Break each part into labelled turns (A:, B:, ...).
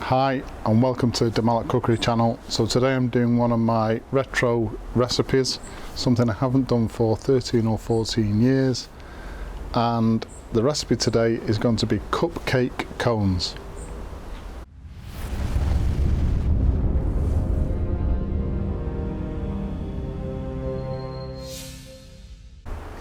A: Hi and welcome to the Malat cookery channel. So today I'm doing one of my retro recipes, something I haven't done for 13 or 14 years, and the recipe today is going to be cupcake cones.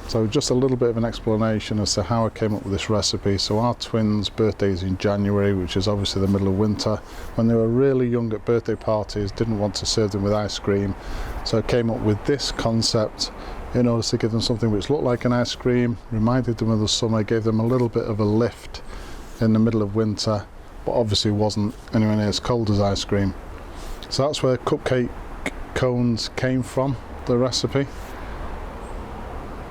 A: So just a little bit of an explanation as to how I came up with this recipe. So our twins' birthday is in January, which is obviously the middle of winter. When they were really young at birthday parties, didn't want to serve them with ice cream. So I came up with this concept in order to give them something which looked like an ice cream, reminded them of the summer, gave them a little bit of a lift in the middle of winter, but obviously wasn't anywhere near as cold as ice cream. So that's where cupcake cones came from, the recipe.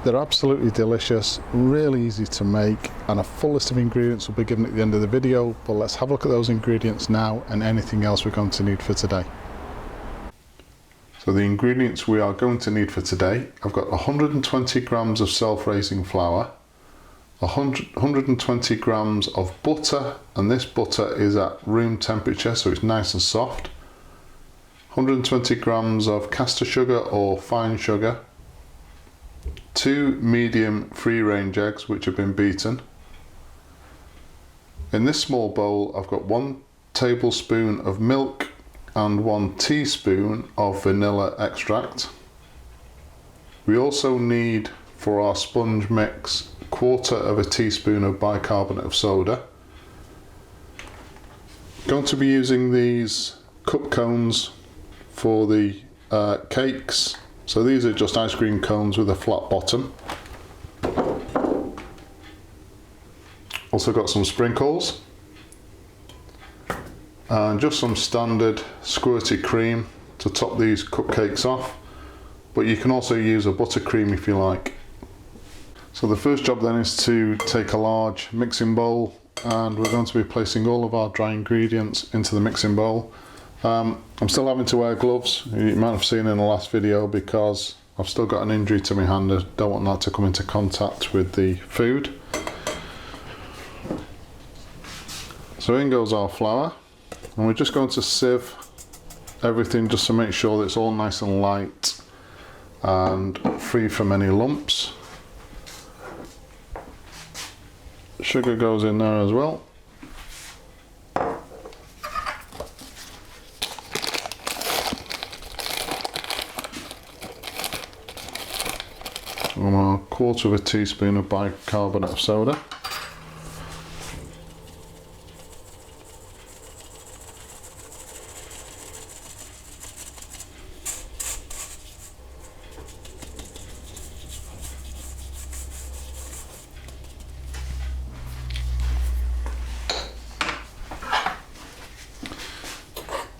A: They're absolutely delicious, really easy to make, and a full list of ingredients will be given at the end of the video, but let's have a look at those ingredients now and anything else we're going to need for today. So the ingredients we are going to need for today, I've got 120 grams of self-raising flour, 120 grams of butter, and this butter is at room temperature so it's nice and soft, 120 grams of caster sugar or fine sugar, 2 medium free-range eggs which have been beaten. In this small bowl I've got 1 tablespoon of milk and 1 teaspoon of vanilla extract. We also need, for our sponge mix, 1/4 teaspoon of bicarbonate of soda. I'm going to be using these cup cones for the cakes. So these are just ice cream cones with a flat bottom. Also got some sprinkles and just some standard squirty cream to top these cupcakes off, but you can also use a buttercream if you like. So the first job then is to take a large mixing bowl, and we're going to be placing all of our dry ingredients into the mixing bowl. I'm still having to wear gloves, you might have seen in the last video, because I've still got an injury to my hand. I don't want that to come into contact with the food. So in goes our flour, and we're just going to sieve everything just to make sure that it's all nice and light and free from any lumps. Sugar goes in there as well. And a 1/4 teaspoon of bicarbonate of soda.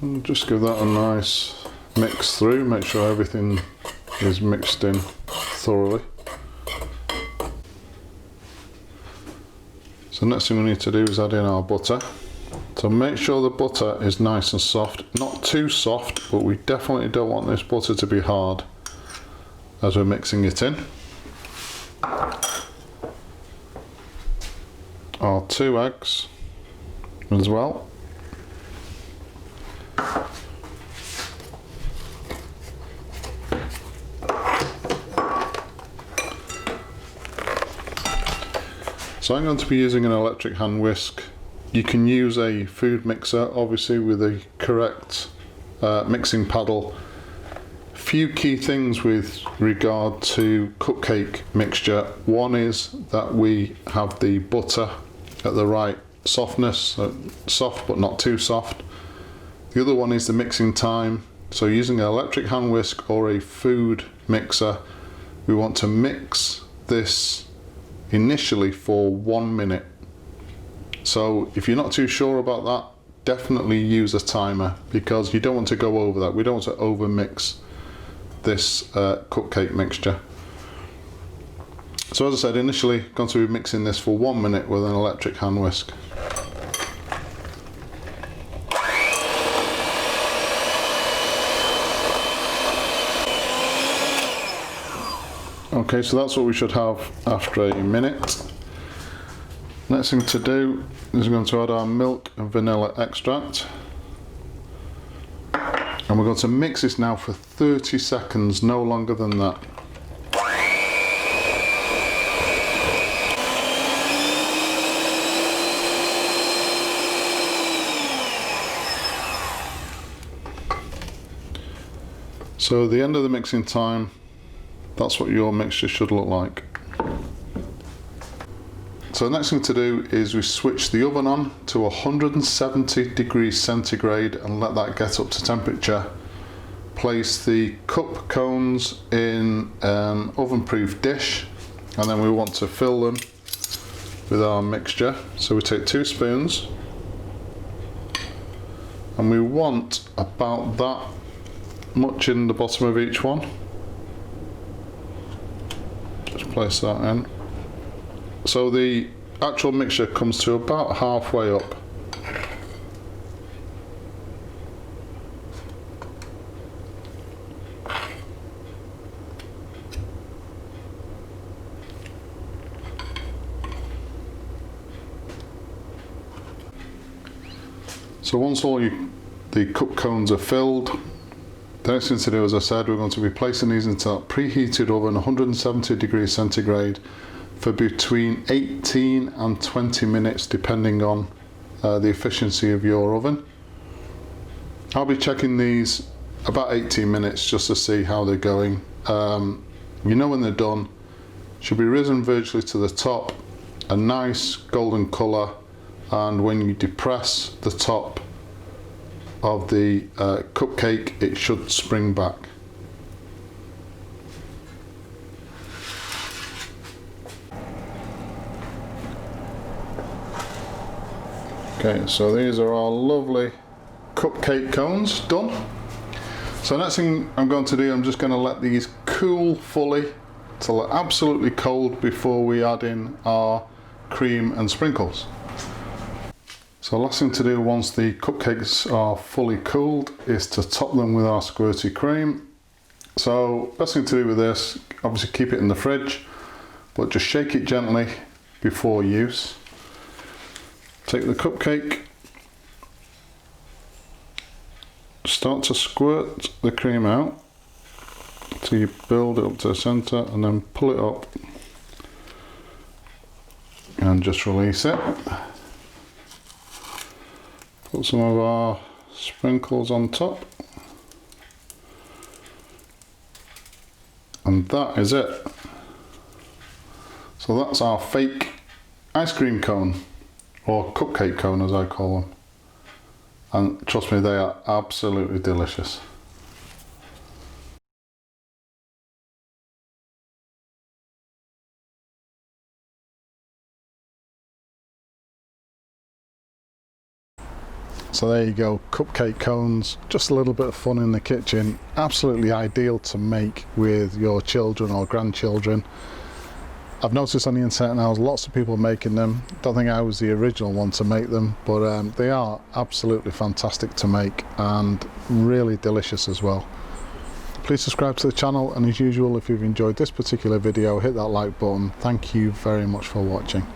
A: And just give that a nice mix through, make sure everything is mixed in thoroughly. So next thing we need to do is add in our butter. So make sure the butter is nice and soft, not too soft, but we definitely don't want this butter to be hard as we're mixing it in. Our 2 eggs as well. So I'm going to be using an electric hand whisk. You can use a food mixer, obviously, with the correct mixing paddle. Few key things with regard to cupcake mixture. One is that we have the butter at the right softness, soft but not too soft. The other one is the mixing time. So using an electric hand whisk or a food mixer, we want to mix this initially for 1 minute. So if you're not too sure about that, definitely use a timer, because you don't want to go over that. We don't want to over mix this cupcake mixture. So as I said, initially going to be mixing this for 1 minute with an electric hand whisk. Okay, so that's what we should have after a minute. Next thing to do is we're going to add our milk and vanilla extract. And we're going to mix this now for 30 seconds, no longer than that. So at the end of the mixing time, that's what your mixture should look like. So the next thing to do is we switch the oven on to 170 degrees centigrade and let that get up to temperature. Place the cup cones in an oven-proof dish, and then we want to fill them with our mixture. So we take 2 spoons, and we want about that much in the bottom of each one. Just place that in. So the actual mixture comes to about halfway up. So once all the cup cones are filled, the next thing to do, as I said, we're going to be placing these into that preheated oven, 170 degrees centigrade, for between 18 and 20 minutes, depending on the efficiency of your oven. I'll be checking these about 18 minutes just to see how they're going. You know when they're done, should be risen virtually to the top, a nice golden colour, and when you depress the top of the cupcake, it should spring back. Okay, so these are our lovely cupcake cones done. So next thing I'm going to do, I'm just going to let these cool fully till they're absolutely cold before we add in our cream and sprinkles. So last thing to do once the cupcakes are fully cooled is to top them with our squirty cream. So best thing to do with this, obviously keep it in the fridge, but just shake it gently before use. Take the cupcake, start to squirt the cream out till you build it up to the centre, and then pull it up and just release it. Put some of our sprinkles on top, and that is it. So that's our fake ice cream cone, or cupcake cone as I call them, and trust me, they are absolutely delicious. So there you go, cupcake cones, just a little bit of fun in the kitchen, absolutely ideal to make with your children or grandchildren. I've noticed on the internet now lots of people making them. Don't think I was the original one to make them, but they are absolutely fantastic to make and really delicious as well. Please subscribe to the channel, and as usual, if you've enjoyed this particular video, hit that like button. Thank you very much for watching.